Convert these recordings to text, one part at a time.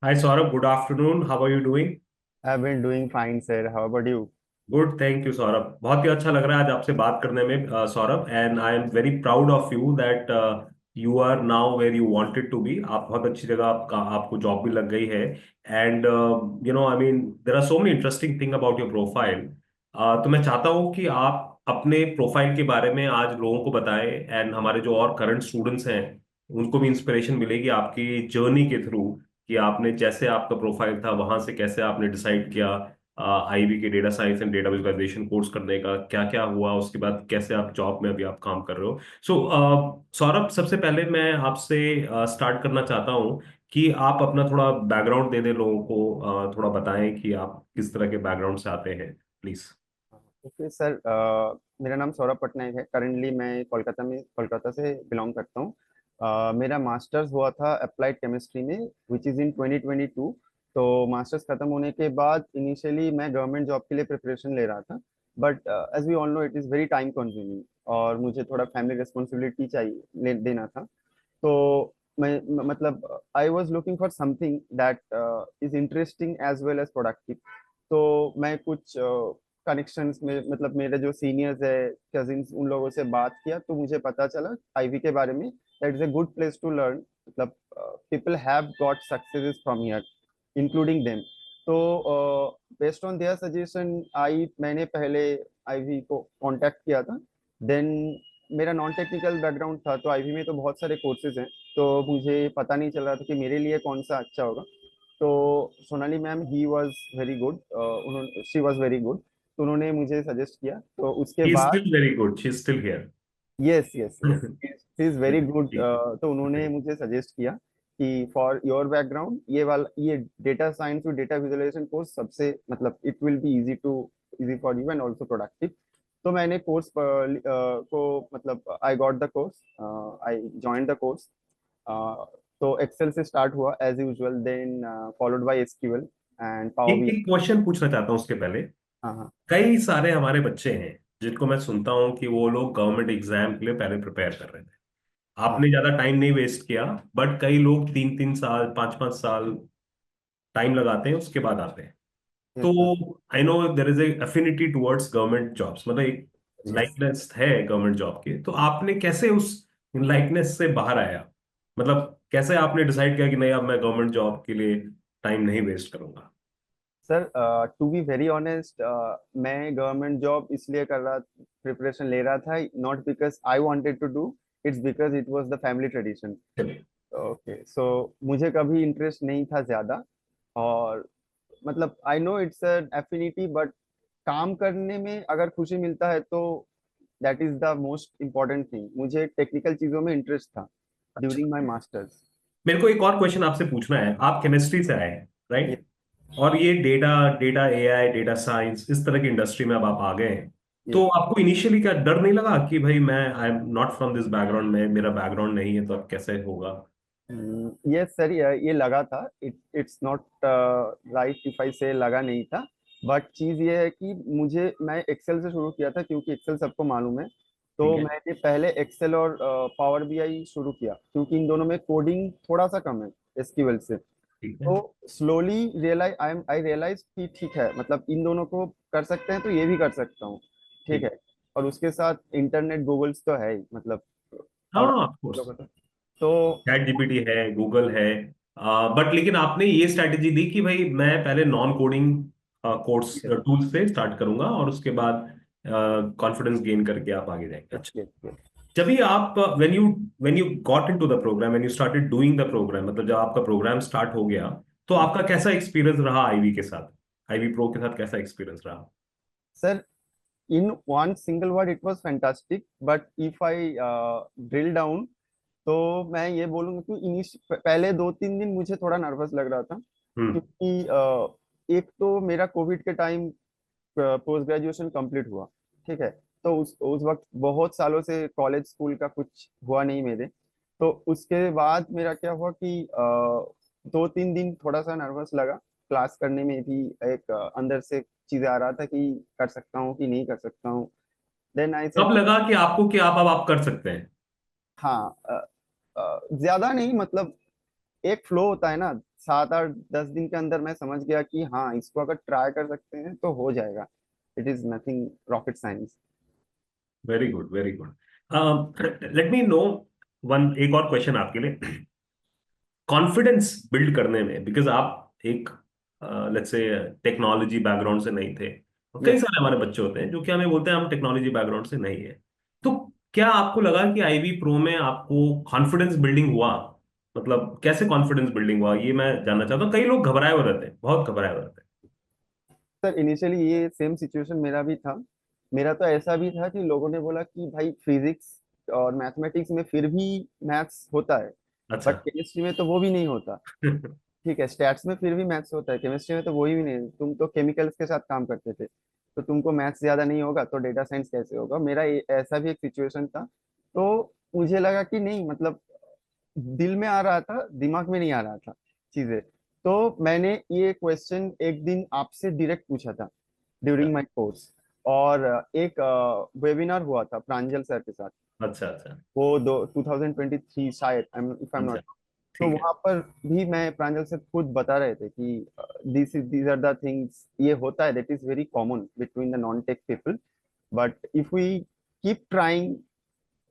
Hi Saurabh, good afternoon. How are you doing? I've been doing fine, sir. How about you? Good, thank you Saurabh. बहुत ही अच्छा लग रहा है आज आपसे बात करने में Saurabh. And I am very proud of you that you are now where you wanted to be. आप बहुत अच्छी जगह आपको जॉब भी लग गई है। And I mean there are so many interesting thing about your profile. तो मैं चाहता हूँ कि आप अपने प्रोफाइल के बारे में आज लोगों को बताएं, एंड हमारे जो और करंट स्टूडेंट्स हैं उनको भी इंस्पिरेशन मिलेगी आपकी जर्नी के थ्रू, कि आपने जैसे आपका प्रोफाइल था वहां से कैसे आपने डिसाइड किया आईबी के data science and data visualization course करने का, क्या क्या हुआ उसके बाद, कैसे आप जॉब में अभी आप काम कर रहे हो। सो सौरभ, सबसे पहले मैं आपसे स्टार्ट करना चाहता हूँ कि आप अपना थोड़ा बैकग्राउंड दे दें लोगों को, थोड़ा बताएं कि आप किस तरह के बैकग्राउंड से आते हैं, प्लीज। ओके सर, मेरा नाम सौरभ पटनायक है। करेंटली मैं कोलकाता से बिलोंग करता हूँ। मेरा मास्टर्स हुआ था अप्लाइड केमिस्ट्री में, विच इज़ इन 2022। तो मास्टर्स खत्म होने के बाद इनिशियली मैं गवर्नमेंट जॉब के लिए प्रिपरेशन ले रहा था। But as we all know it is very time consuming, और मुझे थोड़ा फैमिली रिस्पॉन्सिबिलिटी देना था। तो मैं मतलब I was looking for something that is interesting as well as productive. तो मैं कुछ कनेक्शंस में, मतलब मेरे जो सीनियर्स है, कजिन्स, उन लोगों से बात किया तो मुझे पता चला आईवी के बारे में, that is a good place to learn. मतलब people have got successes from here, including them. तो based on their suggestion I मैंने पहले आईवी को कांटेक्ट किया था। देन मेरा नॉन टेक्निकल बैकग्राउंड था, तो आईवी में तो बहुत सारे कोर्सेज हैं। तो मुझे पता नहीं चल रहा था कि मेरे लिए कौन सा अच्छा होगा। तो Sonali ma'am, he was very good, उन्होंने शी वाज वेरी गुड, तो उन्होंने मुझे सजेस्ट किया। तो उसके ही इज बाद still very good, she is still here. Yes yes yes, she is very good. तो उन्होंने ग्रेट। मुझे सजेस्ट किया कि फॉर योर बैकग्राउंड ये वाला, ये डेटा साइंस और डेटा विजुअलाइजेशन कोर्स सबसे, मतलब it will be easy for you and also productive. तो मैंने कोर्स को, मतलब I got the course, I join the course. तो एक्सेल से स्टार्ट हुआ as usual, then followed by SQL and power एक बी। एक क्वेश्चन पूछना चाहता हूँ उसके पहले। हाँ हाँ। कई सारे हमारे बच्चे हैं जिनको मैं सुनता हूँ कि वो लोग गवर्नमेंट एग्जाम के लिए पहले प्रिपेयर कर रहे थे। हाँ आपने ज्यादा टाइम नहीं वेस्ट किया, बट कई लोग 3 3 साल 5 5 साल टाइम लगाते हैं उसके बाद आते हैं। Yes sir. तो I know there is a affinity towards government jobs, मतलब एक यस लाइकनेस है गवर्नमेंट जॉब की। तो आपने कैसे उस लाइकनेस से बाहर आया? मतलब कैसे आपने डिसाइड किया कि नहीं, अब मैं गवर्नमेंट जॉब के लिए टाइम नहीं वेस्ट करूंगा? Sir, to be very honest, मैं गवर्नमेंट जॉब इसलिए कर रहा, प्रिपरेशन ले रहा था, not because I wanted to do, it's because it was the family tradition. चलिए। ओके, सो मुझे कभी इंटरेस्ट नहीं था ज्यादा। और मतलब I know it's an affinity, but काम करने में अगर खुशी मिलता है तो that is the most important thing. मुझे टेक्निकल चीजों में इंटरेस्ट था अच्छा, ड्यूरिंग माई मास्टर्स। मेरे को एक और क्वेश्चन आपसे पूछना है। आप केमिस्ट्री से आए हैं, ये राइट? और ये data data AI data science इस तरह की इंडस्ट्री में अब आप आ गए हैं। ये तो आपको इनिशियली क्या डर नहीं लगा कि भाई मैं I am not from this background में, मेरा बैकग्राउंड नहीं है, तो अब कैसे होगा? ये सर, ये लगा था। It's not right if I से लगा नहीं था। बट चीज ये है कि मुझे, मैं एक्सेल से शुरू किया था क्योंकि एक्सेल सबको मालूम है। तो ठीक है। मैंने पहले एक्सेल और पावर बीआई शुरू किया क्योंकि इन दोनों में कोडिंग थोड़ा सा कम है एसक्यूएल से। ठीक है। तो स्लोली आई रियलाइज कि ठीक है, मतलब इन दोनों को कर सकते हैं तो ये भी कर सकता हूँ। ठीक ठीक। है। और उसके साथ इंटरनेट गूगल्स तो है ही, मतलब हाँ, ऑफ कोर्स। और तो चैट जीपीटी है, गूगल है। बट लेकिन आपने ये स्ट्रैटेजी दी कि भाई मैं पहले non coding course yes tools से स्टार्ट करूंगा और उसके बाद कॉन्फिडेंस गेन करके आप आगे जाएंगे। यस अच्छा। यस। जब भी आप when you got into the program, when you started doing the program, मतलब जब आपका प्रोग्राम स्टार्ट हो गया, तो आपका कैसा एक्सपीरियंस रहा आईवी के साथ? आईवी प्रो के साथ कैसा एक्सपीरियंस रहा? Sir, in one single word it was fantastic, but if I drill down, तो मैं ये बोलूंगा कि पहले 2 3 दिन मुझे थोड़ा नर्वस लग रहा था हम्म। क्योंकि एक तो मेरा कोविड के टाइम पोस्ट ग्रेजुएशन कंप्लीट हुआ। ठीक है। तो उस वक्त बहुत सालों से कॉलेज स्कूल का कुछ हुआ नहीं मेरे। तो उसके बाद मेरा क्या हुआ कि 2 3 दिन थोड़ा सा नर्वस लगा। क्लास करने में भी एक अंदर से चीजें आ रहा था कि कर सकता हूँ कि नहीं कर सकता हूँ। देन आई कब सेड, लगा कि आपको कि आप कर सकते हैं? हाँ, ज्यादा नहीं, मतलब एक फ्लो होता है ना, 7 8 10 दिन के अंदर मैं समझ गया कि हाँ, इसको अगर ट्राई कर सकते हैं तो हो जाएगा। It is nothing rocket science. Very good, very good. Let me know one, एक और क्वेश्चन आपके लिए। कॉन्फिडेंस बिल्ड करने में, बिकॉज आप एक लेट्स से टेक्नोलॉजी बैकग्राउंड से नहीं थे, और कई यस सारे हमारे बच्चे होते हैं जो कि हमें बोलते हैं हम टेक्नोलॉजी बैकग्राउंड से नहीं है, तो क्या आपको लगा कि आईवी प्रो में आपको कॉन्फिडेंस बिल्डिंग हुआ? मतलब कैसे कॉन्फिडेंस बिल्डिंग हुआ, ये मैं जानना चाहता हूँ। कई लोग घबराए हुए रहते हैं, बहुत घबराए हुए रहते सर, इनिशियली ये सेम सिचुएशन मेरा भी था। मेरा तो ऐसा भी था कि लोगों ने बोला कि भाई फिजिक्स और मैथमेटिक्स में फिर भी मैथ्स होता है, हैं। बट अच्छा। केमिस्ट्री में तो वो भी नहीं होता। ठीक है, स्टैट्स में फिर भी मैथ्स होता है, केमिस्ट्री में तो वो ही भी नहीं। तुम तो केमिकल्स के साथ काम करते थे, तो तुमको मैथ्स ज्यादा नहीं होगा तो डेटा साइंस कैसे होगा? मेरा ऐसा भी एक सिचुएशन था। तो मुझे लगा कि नहीं, मतलब दिल में आ रहा था, दिमाग में नहीं आ रहा था चीजें। तो मैंने ये क्वेश्चन एक दिन आपसे डायरेक्ट पूछा था ड्यूरिंग माय कोर्स। और एक वेबिनार हुआ था प्रांजल सर के साथ। अच्छा अच्छा। वो दो 2023 शायद, इफ आई एम अच्छा। नॉट। तो ठीक है। वहां पर भी मैं प्रांजल से खुद बता रहे थे कि दीज आर द थिंग्स, ये होता है, that is very common between the non tech people, but if we keep trying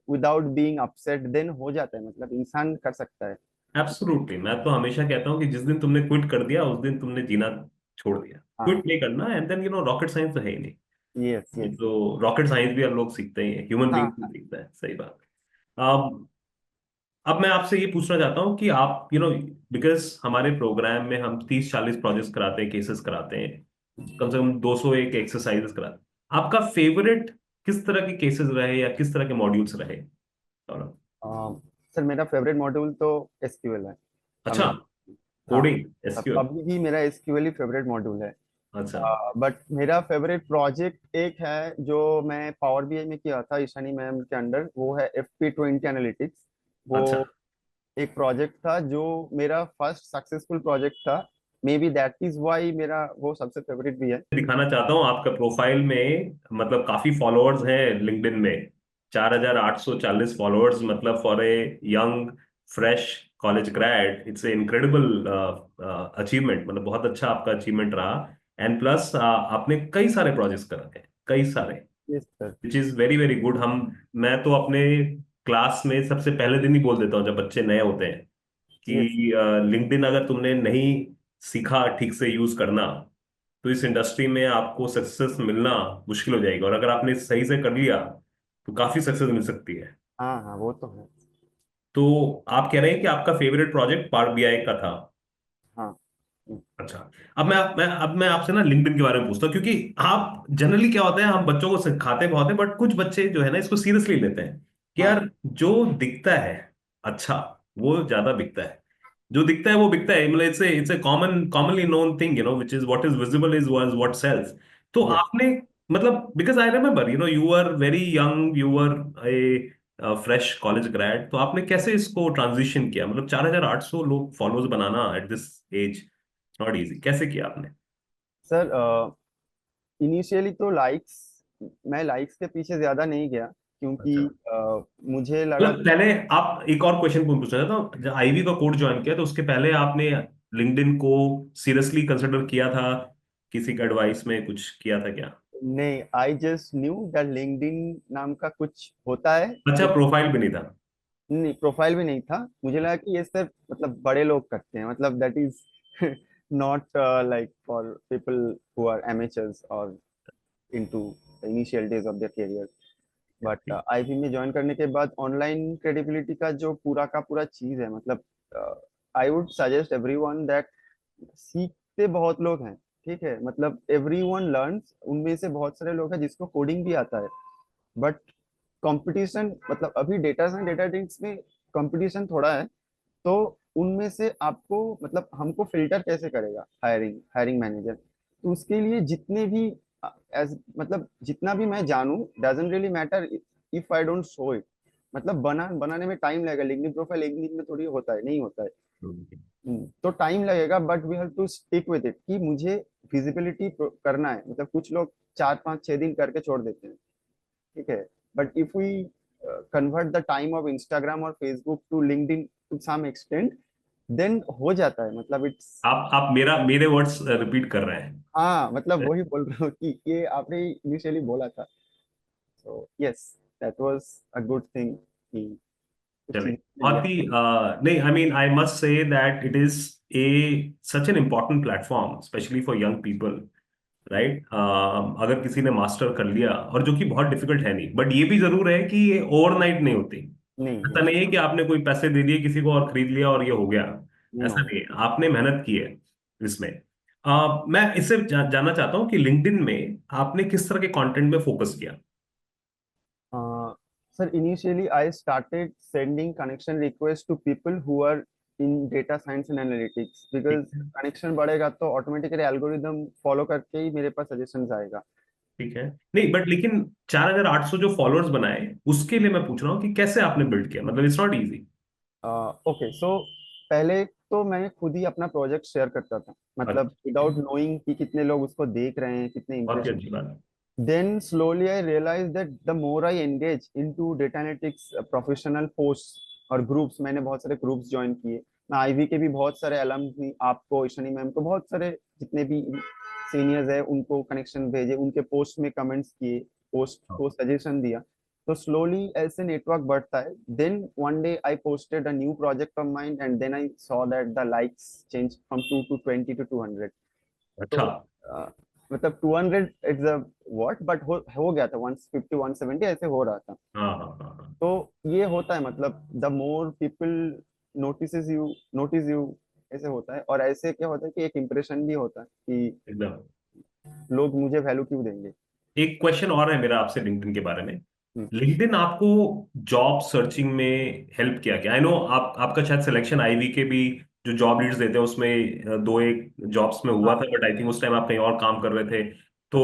without being upset then हो जाता है, मतलब इंसान कर सकता है। एब्सोल्युटली, मैं तो हमेशा कहता हूँ कि जिस दिन तुमने क्विट कर दिया उस दिन तुमने जीना छोड़ दिया। हाँ। क्विट नहीं करना, एंड देन रॉकेट साइंस तो है ही नहीं। यस ये यस। तो रॉकेट साइंस भी हम लोग सीखते ही हैं, ह्यूमन हाँ बींग भी हाँ। सीखता है, सही बात है। अब मैं आपसे ये पूछना चाहता हूँ कि आप बिकॉज हमारे प्रोग्राम में हम 30 40 प्रोजेक्ट्स कराते हैं, केसेस कराते हैं, कम से कम 200 एक एक्सरसाइजेस कराते हैं। आपका फेवरेट किस तरह के केसेस रहे या किस तरह के मॉड्यूल्स रहे? सौरभ। सर, मेरा फेवरेट मॉड्यूल तो एसक्यूएल है अच्छा। हमेशा। हाँ। Coding, SQL. अभी भी मेरा एसक्यूएल ही फेवरेट मॉड्यूल है। अच्छा बट मेरा फेवरेट प्रोजेक्ट एक है जो मैं पावर बीआई में किया था ईशानी मैम के अंडर, वो है FP20 एनालिटिक्स। वो अच्छा। एक प्रोजेक्ट था जो मेरा फर्स्ट सक्सेसफुल प्रोजेक्ट था। Maybe that is why मेरा वो सबसे फेवरेट भी है। दिखाना चाहता हूँ आपका प्रोफाइल में, मतलब काफी फॉलोअर्स हैं लिंक्डइन में। 4840 फॉलोअर्स, मतलब for a young fresh college grade it's a incredible achievement, मतलब बहुत अच्छा आपका अचीवमेंट रहा। एंड प्लस आपने कई सारे प्रोजेक्ट्स करे हैं, कई सारे, yes sir. Which is very very good. मैं तो अपने क्लास में सबसे पहले दिन ही बोल देता हूँ जब बच्चे नए होते हैं कि यस। लिंक्डइन अगर तुमने नहीं सीखा ठीक से यूज करना, तो इस इंडस्ट्री में आपको सक्सेस मिलना मुश्किल हो जाएगा, और अगर आपने सही से कर लिया तो काफी सक्सेस मिल सकती है। हाँ हाँ, वो तो है। तो आप कह रहे हैं कि आपका फेवरेट प्रोजेक्ट पावर बीआई का था? हाँ। अच्छा। अब मैं आपसे ना लिंक्डइन के बारे में पूछता हूँ, क्योंकि आप जनरली क्या होता है, हम बच्चों को सिखाते बहुत है, बट कुछ बच्चे जो है ना इसको सीरियसली लेते हैं कि हाँ। यार जो दिखता है अच्छा वो ज्यादा बिकता है, जो दिखता है वो बिकता है, मतलब it's a commonly known thing, which is what is visible is what sells. तो यस आपने, मतलब because I remember you are very young, you are a fresh college grad, तो आपने कैसे इसको ट्रांजिशन किया? मतलब 4800 लोग फॉलोअर्स बनाना at this age not easy, कैसे किया आपने? सर, इनिशियली तो लाइक्स, मैं लाइक्स के पीछे ज्यादा नहीं गया, क्योंकि अच्छा। मुझे लगा मतलब कि पहले आप, एक और क्वेश्चन पूछना चाहता हूँ, जब आईवी का कोर्स ज्वाइन किया तो उसके पहले आपने लिंक्डइन को सीरियसली कंसिडर किया था? किसी का एडवाइस में कुछ किया था क्या? नहीं, I just knew that LinkedIn नाम का कुछ होता है। अच्छा, प्रोफाइल भी नहीं था? नहीं, प्रोफाइल भी नहीं था। मुझे लगा कि ये सिर्फ मतलब बड़े लोग करते हैं, मतलब that is not like for people who are amateurs और into the initial days of their career. But IB में ज्वाइन करने के बाद ऑनलाइन क्रेडिबिलिटी का जो पूरा का पूरा चीज है, मतलब I would suggest everyone that सीखते बहुत लोग हैं। ठीक है, मतलब एवरीवन लर्न्स, उनमें से बहुत सारे लोग हैं जिसको कोडिंग भी आता है, बट कंपटीशन, मतलब अभी डेटा साइंस डेटा टिंक्स में कंपटीशन थोड़ा है। तो उनमें से आपको, मतलब हमको फिल्टर कैसे करेगा हायरिंग हायरिंग मैनेजर? तो उसके लिए जितने भी एज मतलब जितना भी मैं जानूं, doesn't really matter if I don't show it. मतलब बनाने में टाइम लगेगा, लिंक्डइन प्रोफाइल एक दिन में थोड़ी होता है, नहीं होता है। तो टाइम लगेगा, but we have to stick with it कि मुझे विजिबिलिटी करना है। मतलब कुछ लोग 4 5 6 दिन करके छोड़ देते हैं। ठीक है, बट इफ वी convert the time of Instagram or Facebook to LinkedIn to some extent, then हो जाता है, मतलब इट्स। आप मेरे वर्ड्स रिपीट कर रहे हैं। हाँ, मतलब वही बोल रहा हूँ कि ये आपने इनिशियली बोला था। So yes, that was a good thing कि कुछ चले, चीजें में लिया। बहुत ही नहीं, I mean I must say that it is a such an important platform specially for young people, right. अगर किसी ने मास्टर कर लिया, और जो कि बहुत डिफिकल्ट है नहीं, बट ये भी जरूर है कि ये ओवरनाइट नहीं होती। नहीं ऐसा है। नहीं है कि आपने कोई पैसे दे दिए किसी को और खरीद लिया और ये हो गया। नो। ऐसा नहीं है, आपने मेहनत की है इसमें। मैं इससे जानना चाहता हूँ कि लिंक्डइन में आपने किस तरह के कंटेंट में फोकस किया। Sir, initially I started sending connection requests to people who are in data science and analytics, ठीक because है। कनेक्शन बढ़ेगा तो ऑटोमेटिकली एल्गोरिदम फॉलो करके ही मेरे पास सजेशंस आएगा। ठीक है, नहीं बट लेकिन 4,800 जो फॉलोअर्स बनाए, उसके लिए मैं पूछ रहा हूँ कि कैसे आपने बिल्ड किया, मतलब इट्स नॉट इजी। ओके, सो पहले तो मैं खुद ही अपना प्रोजेक्ट शेयर करता था, मतलब अच्छा, विदाउट नोइंग कि कितने लोग उसको देख रहे हैं, कितने बहुत ही इंप्रेशन। अच्छी बात। Then slowly I realized that the more I engage into data analytics professional posts और ग्रुप्स, मैंने बहुत सारे ग्रुप्स ज्वाइन किए। मैं आईवी के भी बहुत सारे अलम्स, आपको, ईशानी मैम को, बहुत सारे जितने भी सीनियर्स है उनको कनेक्शन भेजे, उनके पोस्ट में कमेंट्स किए, पोस्ट हाँ, को सजेशन दिया। तो स्लोली ऐसे नेटवर्क बढ़ता है। Then one day I posted a new project of mind and then I saw that the likes change from 2 to 20 to 200। तो अच्छा। मतलब 200 इट्स अ व्हाट, बट हो गया था 150 170 ऐसे हो रहा था। हाँ हाँ हाँ हाँ, तो ये होता है, मतलब the more people notice you, ऐसे होता है। और ऐसे क्या होता है कि एक इम्प्रेशन भी होता है कि एकदम। लोग मुझे वैल्यू क्यों देंगे। एक क्वेश्चन और है मेरा आपसे लिंक्डइन के बारे में। हम्म। लिंक्डइन आपको जॉब सर्चिंग में हेल्प किया क्या? आई नो आप आपका शायद सिलेक्शन आईवी के भी जो जॉब लीड्स देते हैं उसमें दो एक जॉब्स में हुआ हाँ। था, बट आई थिंक उस टाइम आप कहीं और काम कर रहे थे। तो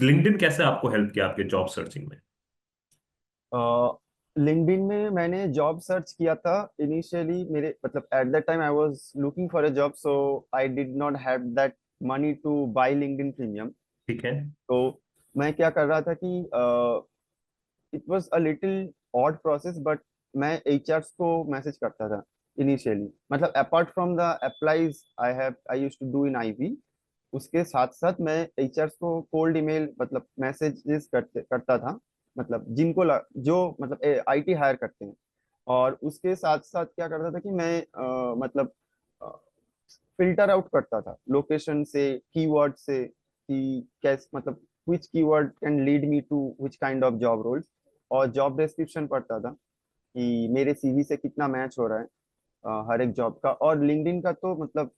लिंक्डइन कैसे आपको हेल्प किया आपके जॉब सर्चिंग में? लिंक्डइन में मैंने जॉब सर्च किया था इनिशियली। मेरे मतलब at that time I was looking for a job, so I did not have that money to buy LinkedIn premium. ठीक है। तो मैं क्या कर रहा था कि it was a little odd process, but मैं एचआरस को मैसेज करता था इनिशियली, मतलब apart from the applies I used to do in Ivy, उसके साथ साथ मैं एचआरस को कोल्ड ईमेल मतलब मैसेजेस करता था, मतलब जो मतलब आईटी हायर करते हैं। और उसके साथ साथ क्या करता था कि मैं मतलब फिल्टर आउट करता था लोकेशन से, कीवर्ड से, कि कैसे मतलब which keyword can lead me to which kind of job roles। और जॉब डिस्क्रिप्शन पढ़ता था कि मेरे सीवी से कितना मैच हो रहा है हर एक जॉब का। और लिंक्डइन का तो मतलब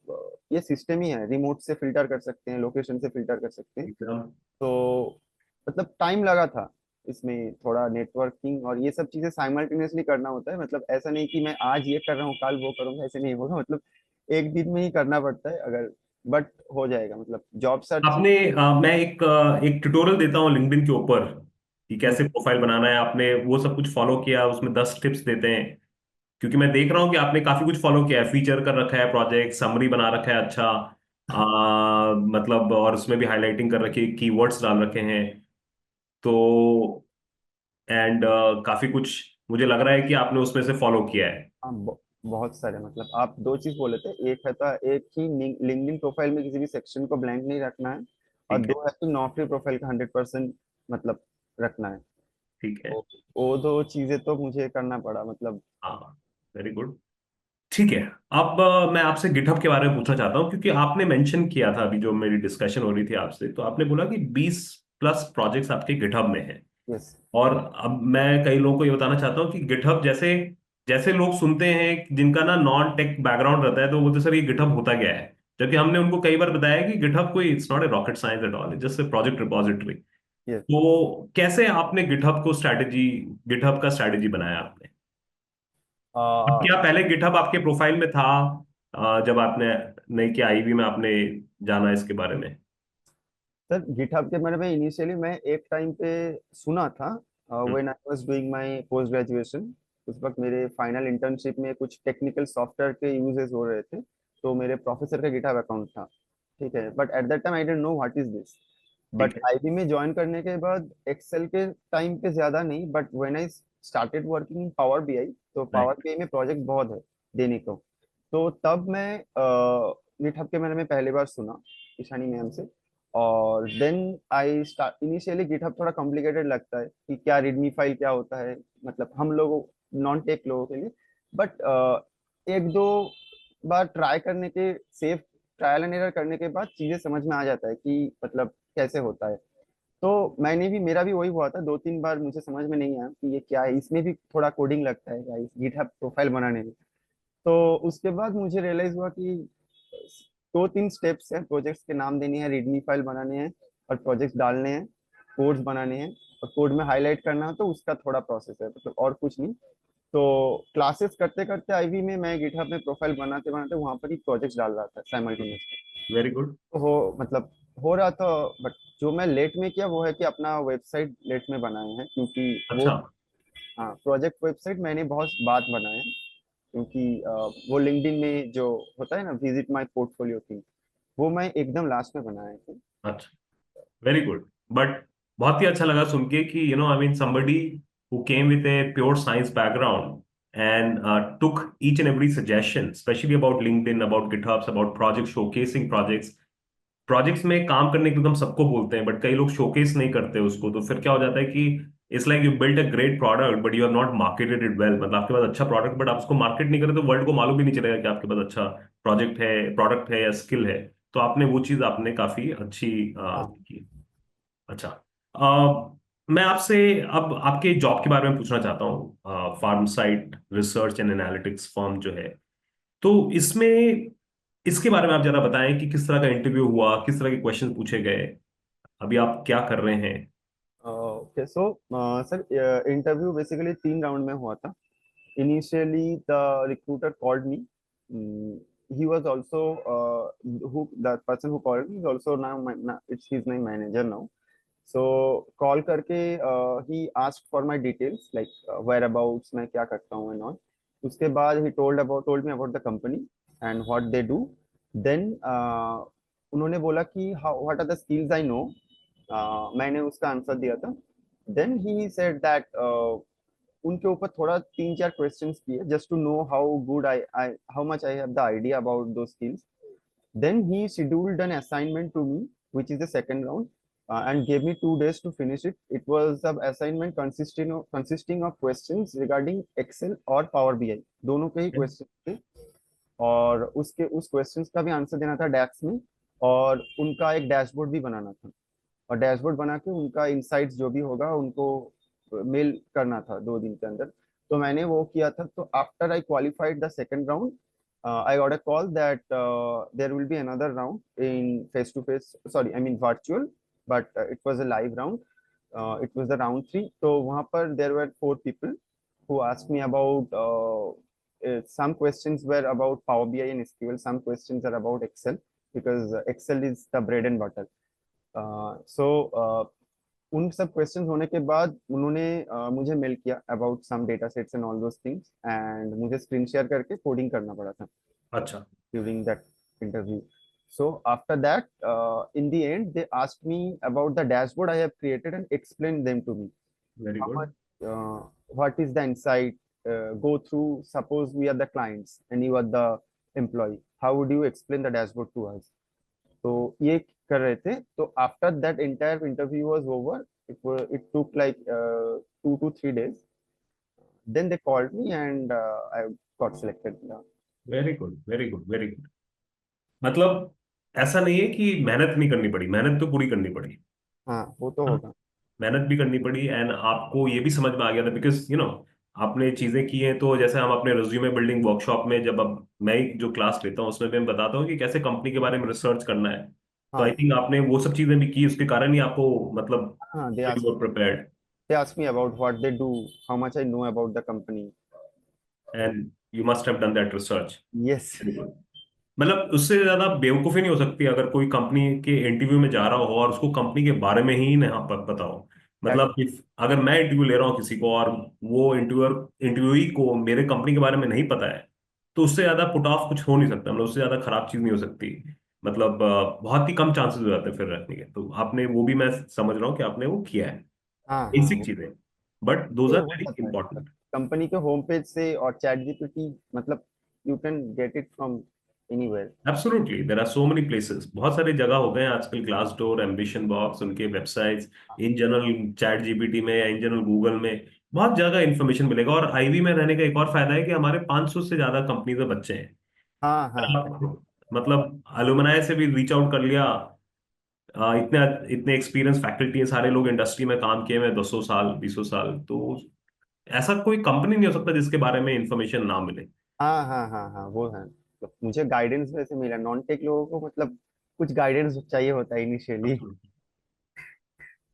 ये सिस्टम ही है, रिमोट से फिल्टर कर सकते हैं, लोकेशन से फिल्टर कर सकते हैं। एकदम। तो मतलब टाइम लगा था इसमें, थोड़ा नेटवर्किंग और ये सब चीजें साइमल्टेनियसली करना होता है। मतलब ऐसा नहीं कि मैं आज ये कर रहा हूँ कल वो करूंगा, ऐसे नहीं होगा। मतलब एक दिन में ही करना पड़ता है अगर, बट हो जाएगा। मतलब जॉब सर्चिंग। आपने मैं एक ट्यूटोरियल देता हूँ लिंक्डइन के ऊपर कि कैसे प्रोफाइल बनाना है, आपने वो सब कुछ फॉलो किया? उसमें 10 टिप्स देते हैं, क्योंकि मैं देख रहा हूँ कि आपने काफी कुछ फॉलो किया है, फीचर कर रखा है, प्रोजेक्ट समरी बना रखा है अच्छा, मतलब और उसमें भी हाईलाइटिंग कर रखी है, कीवर्ड्स डाल रखे हैं। तो एंड काफी कुछ मुझे लग रहा है कि आपने उसमें से फॉलो किया है। हाँ, बहुत सारे, मतलब आप दो चीज बोले थे। एक है था, एक ही लिंक्डइन प्रोफाइल में किसी भी सेक्शन को ब्लैंक नहीं रखना है। और ठीक है। दो है कि नौकरी प्रोफाइल का 100% मतलब रखना है। ठीक है। तो वो दो चीजें तो मुझे करना पड़ा, मतलब। हाँ, वेरी गुड। ठीक है। अब मैं आपसे गिटहब के बारे में पूछना चाहता हूँ, क्योंकि आपने मेंशन किया था अभी जो मेरी डिस्कशन हो रही थी आपसे, तो आपने बोला कि 20+ प्रोजेक्ट्स आपके गिटहब में हैं। यस। और अब मैं कई लोगों को ये बताना चाहता हूँ कि गिटहब जैसे जैसे लोग सुनते हैं जिनका ना नॉन टेक बैकग्राउंड रहता है, तो वो बोलते सर ये गिटहब होता क्या है। जबकि हमने उनको कई बार बताया कि गिटहब कोई it's not a rocket science at all, just a project repository. Yes. तो कैसे आपने गिटहब का स्ट्रैटेजी बनाया आपने? क्या पहले गिटहब आपके प्रोफाइल में था जब आपने नहीं किया आईवी में आपने जाना इसके बारे में? सर, गिटहब के बारे में इनिशियली मैं एक टाइम पे सुना था, hmm, when I was doing my post graduation. उस वक्त मेरे फाइनल इंटर्नशिप में कुछ टेक्निकल सॉफ्टवेयर के यूजेस हो रहे थे, तो मेरे प्रोफेसर का गिटहब अकाउंट था। ठीक है, but at that time I didn't know what is this. ठीक बट है। आईबी में ज्वाइन करने के बाद एक्सेल के टाइम पे ज्यादा नहीं, but when I started working in power BI, तो पावर राइट। बीआई में प्रोजेक्ट बहुत है देने को। तो तब मैं गिटहब के बारे में पहली बार सुना ईशानी मैम से। और then I start. Initially GitHub थोड़ा कॉम्प्लिकेटेड लगता है कि क्या रीडमी फाइल क्या होता है, मतलब हम लोगों नॉन टेक लोगों के लिए। बट एक दो बार ट्राई करने के, सेफ ट्रायल एंड एरर करने के बाद चीजें समझ में आ जाता है कि मतलब कैसे होता है। तो मैंने भी, मेरा भी वही हुआ था, दो तीन बार मुझे समझ में नहीं आया कि ये क्या है, इसमें भी थोड़ा कोडिंग लगता है क्या इस गिटहब प्रोफाइल बनाने में। तो उसके बाद मुझे रियलाइज हुआ कि दो तीन स्टेप्स हैं, प्रोजेक्ट्स के नाम देने हैं, रीडमी फाइल बनाने हैं, और प्रोजेक्ट्स डालने हैं, कोड्स बनाने हैं, और कोड में हाईलाइट करना है, तो उसका थोड़ा प्रोसेस है, मतलब और कुछ नहीं। तो क्लासेस करते करते आईवी में मैं गिटहब में प्रोफाइल बनाते बनाते वहां पर ही प्रोजेक्ट्स डाल रहा था साइमल्टेनियसली। Very good. तो हो मतलब हो रहा था। बट जो मैं लेट में किया वो है कि अपना वेबसाइट लेट में बनाए हैं, क्योंकि वो, अच्छा। हाँ, प्रोजेक्ट वेबसाइट मैंने बहुत बाद बनाए हैं। क्योंकि वो लिंक्डइन में जो होता है ना, विजिट माय पोर्टफोलियो थिंग, वो मैं एकदम लास्ट में बनाया था। अच्छा। Very good. बट बहुत ही अच्छा लगा सुन के कि I mean somebody who came with a pure science background and took each and every suggestion, especially about LinkedIn, about GitHubs, about project showcasing projects. Projects में काम करने के लिए तो हम सबको बोलते हैं, बट कई लोग शोकेस नहीं करते उसको, तो फिर क्या हो जाता है कि it's like you built a great product but you are not marketed it well. मतलब आपके पास अच्छा प्रोडक्ट बट आप उसको मार्केट नहीं करें तो वर्ल्ड को मालूम भी नहीं चलेगा कि आपके पास अच्छा प्रोडक्ट है या स्किल है। तो आपने वो चीज आपने काफी अच्छी हाँ। की। अच्छा। मैं आपसे अब आपके जॉब के बारे में पूछना चाहता हूँ। Farm site research and analytics firm जो है, तो इसमें इसके बारे में आप जरा बताएं कि किस तरह का इंटरव्यू हुआ, किस तरह के क्वेश्चन पूछे गए, अभी आप क्या कर रहे हैं। Okay, so sir, interview basically तीन राउंड में हुआ था। Initially, the recruiter called me. He was also the person who called me is also now he's my manager now. So call करके he asked for my details like whereabouts, मैं क्या करता हूँ and all. उसके बाद he told me about the company and what they do. Then उन्होंने बोला कि what are the skills I know. मैंने उसका आंसर दिया था। Then he said that उनके ऊपर थोड़ा तीन चार क्वेश्चंस किए, just to know how good I how much I have the idea about those skills. Then he scheduled an assignment to me which is the second round and gave me 2 days to finish it. It was an assignment consisting of questions regarding Excel और Power BI, दोनों के ही question थे। और उसके उस questions का भी answer देना था डैक्स में, और उनका एक डैशबोर्ड भी बनाना था। और डैशबोर्ड बना के उनका इंसाइट्स जो भी होगा उनको मेल करना था 2 दिन के अंदर। तो मैंने वो किया था। तो after I qualified the second round, I got a call that there will be another round in face to face, sorry, I mean virtual, but it was a live round. It was the round 3. तो वहाँ पर there were 4 people who asked me about some questions were about Power BI and SQL, some questions are about Excel, because Excel is the bread and butter. सो उन सब questions होने के बाद उन्होंने मुझे मेल किया about some data sets and all those things, and मुझे screen share करके कोडिंग करना पड़ा था अच्छा। during that interview. So after that, in the end, they asked me about the dashboard I have created and explained them to me. Very How good. much, what is the insight? Go through. Suppose we are the clients and you are the employee. How would you explain the dashboard to us? तो ये कर रहे थे। तो after that entire interview was over, it took like 2 to 3 days. Then they called me and I got selected. Very good, very good, very good. मतलब ऐसा नहीं है कि मेहनत नहीं करनी पड़ी, मेहनत तो पूरी करनी पड़ी। हाँ, वो तो होगा। मेहनत भी करनी पड़ी एंड आपको ये भी समझ में आ गया था बिकॉज आपने चीजें की हैं। तो जैसे हम अपने रिज्यूमे बिल्डिंग वर्कशॉप में जब अब मैं जो क्लास लेता हूँ उसमें भी मैं बताता हूँ कि कैसे कंपनी के बारे में रिसर्च करना है। तो आई हाँ। थिंक आपने वो सब चीजें भी की, उसके कारण ही आपको मतलब हाँ, you were prepared they ask me about what they do, how much I know about the company. And you must have done that research. Yes. Very good. मतलब उससे ज्यादा बेवकूफी नहीं हो सकती अगर कोई कंपनी के इंटरव्यू में जा रहा हो और उसको कंपनी के बारे में ही ना पता हो। That, मतलब अगर मैं इंटरव्यू ले रहा हूँ किसी को और वो इंटरव्यूई को मेरे कंपनी के बारे में नहीं पता है, तो उससे ज्यादा पुट ऑफ कुछ हो नहीं सकता, मतलब उससे ज्यादा खराब चीज नहीं हो सकती। मतलब बहुत ही कम चांसेस हो जाते हैं फिर रखने के। तो आपने वो भी, मैं समझ रहा हूँ कि आपने वो किया है, हाँ हाँ, बेसिक चीजें, बट दोज ये आर हो वेरी जाता है। इंपॉर्टेंट। कंपनी के होम पेज से और चैट जीपीटी, मतलब you can get it from anywhere. Absolutely there are so many places, बहुत सारी जगह हो गए हैं आजकल, ग्लास डोर, एम्बिशन बॉक्स, उनके websites, in general chat GPT में या इन जनरल गूगल में बहुत जगह इंफॉर्मेशन मिलेगा। और आईवी में रहने का एक और फायदा है कि हमारे 500 से ज्यादा कंपनीज में बच्चे हैं। हाँ हाँ मतलब अलुमनाई से भी रीच आउट कर लिया। इतने इतने एक्सपीरियंस फैकल्टी है, सारे लोग इंडस्ट्री में काम किए हुए 200 साल 20 साल, तो ऐसा कोई कंपनी नहीं हो सकता जिसके बारे में इंफॉर्मेशन ना मिले। हाँ हाँ हाँ हाँ, वो है। तो मुझे गाइडेंस वैसे मिला, नॉन टेक लोगों को मतलब कुछ गाइडेंस चाहिए होता है इनिशियली।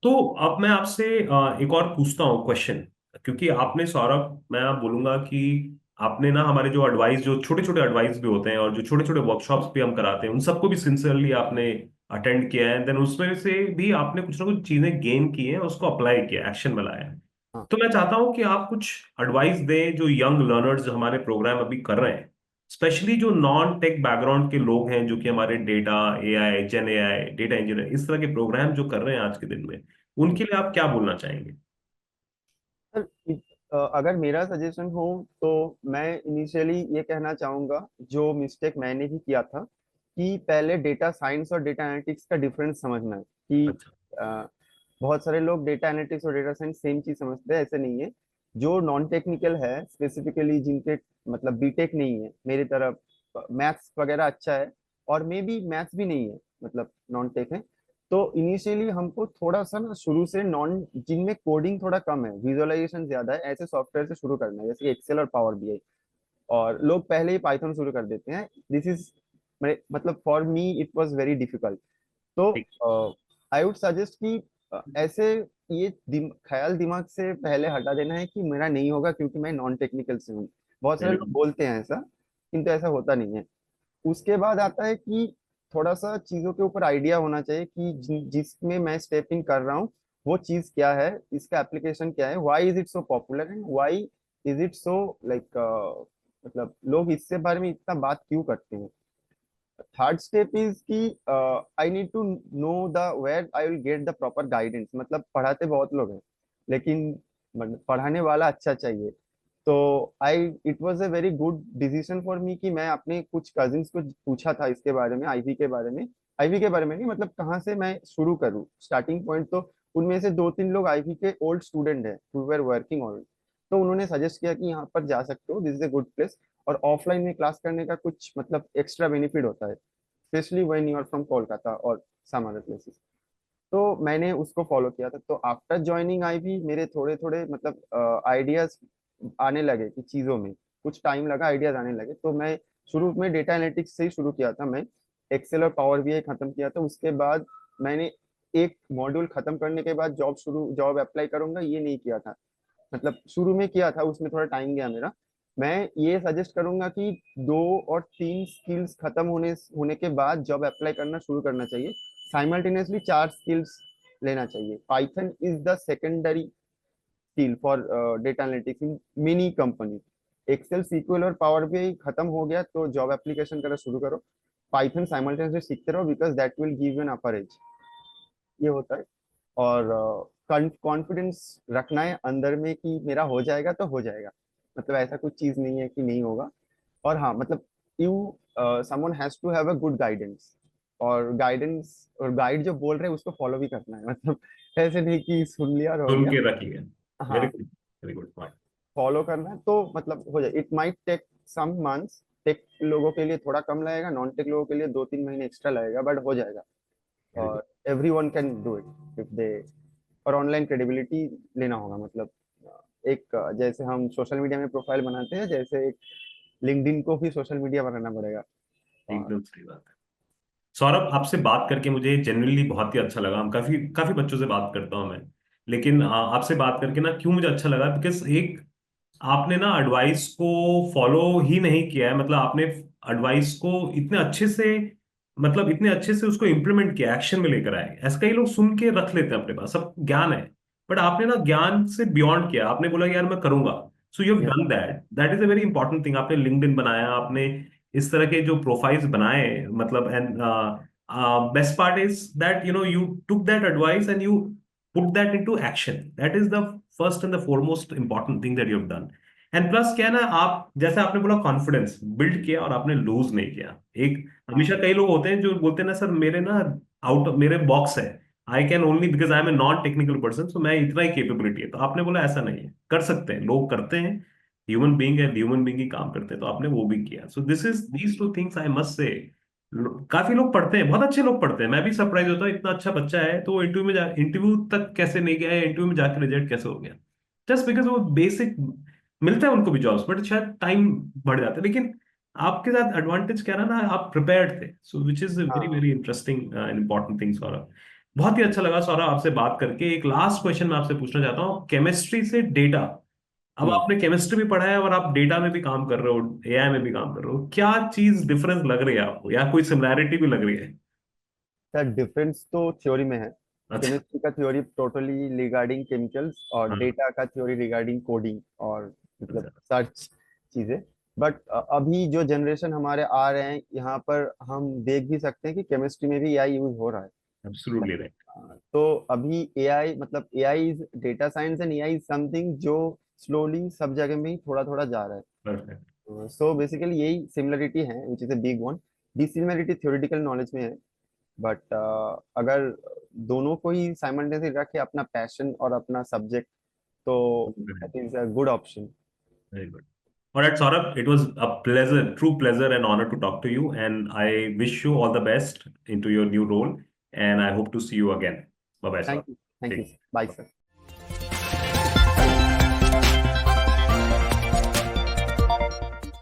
तो अब मैं आपसे एक और पूछता हूँ क्वेश्चन, क्योंकि आपने सौरभ, मैं आप बोलूंगा कि आपने ना हमारे जो एडवाइस, जो छोटे छोटे एडवाइस भी होते हैं और जो छोटे छोटे वर्कशॉप्स भी हम कराते हैं, उन सबको भी सिंसियरली आपने अटेंड किया है, देन उसमें से भी आपने कुछ ना कुछ चीजें गेन की हैं, उसको अप्लाई किया, एक्शन में लाया है। हाँ तो मैं चाहता हूँ कि आप कुछ एडवाइस दें जो यंग लर्नर्स जो हमारे प्रोग्राम अभी कर रहे हैं, स्पेशली जो नॉन टेक बैकग्राउंड के लोग हैं, जो कि हमारे डेटा एआई, जेन एआई, डेटा इंजीनियर, इस तरह के प्रोग्राम जो कर रहे हैं आज के दिन में, उनके लिए आप क्या बोलना चाहेंगे? सर, अगर मेरा सजेशन हो तो मैं इनिशियली ये कहना चाहूंगा, जो मिस्टेक मैंने भी किया था, कि पहले डेटा साइंस और डेटा एनालिटिक्स का डिफरेंस समझना है कि अच्छा। अ, बहुत सारे लोग डेटा एनालिटिक्स और डेटा साइंस सेम चीज समझते हैं, ऐसे नहीं है। जो नॉन टेक्निकल है, स्पेसिफिकली जिनके मतलब बीटेक नहीं है मेरी तरफ, मैथ्स वगैरह अच्छा है, और मे बी मैथ्स भी नहीं है, मतलब नॉन टेक है, तो इनिशियली हमको थोड़ा सा ना शुरू से नॉन, जिनमें कोडिंग थोड़ा कम है, विजुअलाइजेशन ज्यादा है, ऐसे सॉफ्टवेयर से शुरू करना है, जैसे एक्सेल और पावर बीआई। और लोग पहले ही पाइथन शुरू कर देते हैं। दिस इज, मतलब for me it was very difficult. तो ठीक। आई वुड सजेस्ट कि ऐसे ये ख्याल दिमाग से पहले हटा देना है कि मेरा नहीं होगा क्योंकि मैं नॉन टेक्निकल से हूँ। बहुत सारे लोग बिल्कुल। बोलते हैं ऐसा, किंतु ऐसा होता नहीं है। उसके बाद आता है कि थोड़ा सा चीजों के ऊपर आइडिया होना चाहिए कि जिसमें मैं स्टेप इन कर रहा हूँ वो चीज क्या है, इसका एप्लीकेशन क्या है, why is it so popular and why is it so like, मतलब लोग इससे बारे में इतना बात क्यों करते हैं। थर्ड स्टेप इज कि I need to know the where I will get the proper guidance. मतलब पढ़ाते बहुत लोग हैं, लेकिन मतलब पढ़ाने वाला अच्छा चाहिए। तो I it was a very good decision for me कि मैं अपने कुछ कजिन्स को पूछा था इसके बारे में, आईवी के बारे में। आईवी के बारे में नहीं, मतलब कहाँ से मैं शुरू करूँ, स्टार्टिंग पॉइंट। तो उनमें से दो तीन लोग आईवी के ओल्ड स्टूडेंट हैं हु वर वर्किंग ऑन, तो उन्होंने सजेस्ट किया कि यहाँ पर जा सकते हो, this is a good place. और ऑफलाइन में क्लास करने का कुछ मतलब एक्स्ट्रा बेनिफिट होता है, specially when you are from Kolkata और सम अदर प्लेसेस। तो मैंने उसको फॉलो किया था। तो आफ्टर ज्वाइनिंग आई भी मेरे थोड़े थोड़े मतलब आइडियाज आने लगे कि चीज़ों में कुछ टाइम लगा, आइडियाज आने लगे। तो मैं शुरू में डेटा एनालिटिक्स से ही शुरू किया था। मैं एक्सेल और पावर बीआई खत्म किया था, उसके बाद मैंने एक मॉड्यूल खत्म करने के बाद जॉब अप्लाई करूंगा ये नहीं किया था। मतलब शुरू में किया था, उसमें थोड़ा टाइम गया मेरा। मैं ये सजेस्ट करूंगा कि 2 और 3 स्किल्स खत्म होने होने के बाद जॉब अप्लाई करना शुरू करना चाहिए। साइमल्टेनियसली 4 स्किल्स लेना चाहिए। Python is the secondary skill for data analytics in mini company. Excel, sequel और पावर बीआई खत्म हो गया तो जॉब एप्लीकेशन करना शुरू करो। पाइथन साइमल्टेनियसली सीखते रहो, because that will give you an upper as. ये होता है। और कॉन्फिडेंस रखना है अंदर में कि मेरा हो जाएगा तो हो जाएगा। मतलब ऐसा कुछ चीज नहीं है कि नहीं होगा। और हाँ, मतलब you someone has to have a good guidance. और गाइडेंस और गाइड जो बोल रहे हैं उसको फॉलो भी करना है। मतलब ऐसे नहीं कि सुन लिया और हो सुन गया। के रखिए। वेरी हाँ, good, very good point. Follow करना है तो मतलब हो जाए। It might take some months, tech लोगों के लिए थोड़ा कम लगेगा, नॉन टेक लोगों के लिए 2-3 महीने एक्स्ट्रा लगेगा, बट हो जाएगा। Very good. और everyone can do it if they. और ऑनलाइन क्रेडिबिलिटी लेना होगा। मतलब एक जैसे हम सोशल मीडिया में प्रोफाइल बनाते हैं, जैसे एक लिंक्डइन को भी सोशल मीडिया बनाना पड़ेगा। और एकदम सही बात है। सौरभ, आपसे बात करके मुझे जनरली बहुत ही अच्छा लगा। हम काफी काफी बच्चों से बात करता हूँ मैं, लेकिन आपसे बात करके ना क्यों मुझे अच्छा लगा, बिकॉज एक आपने ना एडवाइस को फॉलो ही नहीं किया है, मतलब आपने एडवाइस को इतने अच्छे से, मतलब इतने अच्छे से उसको इम्प्लीमेंट किया, एक्शन में लेकर आए। ऐसे कई लोग सुन के रख लेते हैं अपने पास, सब ज्ञान है, बट आपने ना ज्ञान से बियॉन्ड किया, आपने बोला कि यार मैं करूंगा। So you have yes, done that, that is a very important thing. आपने लिंक्डइन बनाया, आपने इस तरह के जो प्रोफाइल्स बनाए, मतलब and best part is that you took that advice and you put that into action. That is the first and the foremost important thing that you have done. And plus क्या है ना, आप जैसे आपने बोला confidence build किया और आपने लूज नहीं किया। एक हमेशा हाँ कई लोग होते हैं जो बोलते हैं ना सर मेरे ना आउट मेरे बॉक्स है, I can only because I am a non technical person, so मैं इतना ही केपेबिलिटी है। तो आपने बोला ऐसा नहीं है, कर सकते हैं, लोग करते हैं, ह्यूमन बीइंग है, ह्यूमन बीइंग ही काम करते हैं, तो आपने वो भी किया। So this is these two things I must say. काफी लोग पढ़ते हैं, बहुत अच्छे लोग पढ़ते हैं, मैं भी सरप्राइज होता हूँ इतना अच्छा बच्चा है तो वो इंटरव्यू तक कैसे नहीं गया, इंटरव्यू में जाकर रिजेक्ट कैसे हो गया, जस्ट बिकॉज वो बेसिक मिलता है उनको भी जॉब्स, बट शायद टाइम बढ़ जाता है। लेकिन आपके साथ एडवांटेज क्या रहा ना, आप प्रिपेयर्ड थे, सो विच इज वेरी हाँ। Very interesting and important thing Saurabh. बहुत ही अच्छा लगा सौरभ आपसे बात करके। एक लास्ट क्वेश्चन मैं आपसे पूछना चाहता हूँ, केमिस्ट्री से डेटा, अब हम्म। आपने केमिस्ट्री भी पढ़ा है और आप डेटा में भी काम कर रहे हो, एआई में भी काम कर रहे हो, क्या चीज डिफरेंस लग रही है आपको या कोई सिमिलैरिटी भी लग रही है? सर डिफरेंस तो थ्योरी में है। अच्छा। केमिस्ट्री का थ्योरी टोटली रिगार्डिंग केमिकल्स, और हाँ। डेटा का थ्योरी रिगार्डिंग कोडिंग और मतलब अच्छा। सर्च चीजें। बट अभी जो जनरेशन हमारे आ रहे हैं यहाँ पर, हम देख भी सकते हैं कि केमिस्ट्री में भी एआई यूज हो रहा है। Absolutely right. तो अभी एआई मतलब AI is data science and AI is something जो स्लोली सब जगह में ही थोड़ा थोड़ा जा रहा परफेक्ट। है। सो बेसिकली यही सिमिलरिटी है which is a big one. Dissimilarity theoretical knowledge में है, बट अगर दोनों को ही साइमल्टेनियसली रखे, अपना पैशन और अपना सब्जेक्ट, तो that is a good option. Very good. All right, Saurabh, it was a pleasure, true pleasure and honor to talk to you. And I wish you all the best into your new role. And I hope to see you again. Bye bye, thank Saurabh. You, thank you. Take bye care. Sir.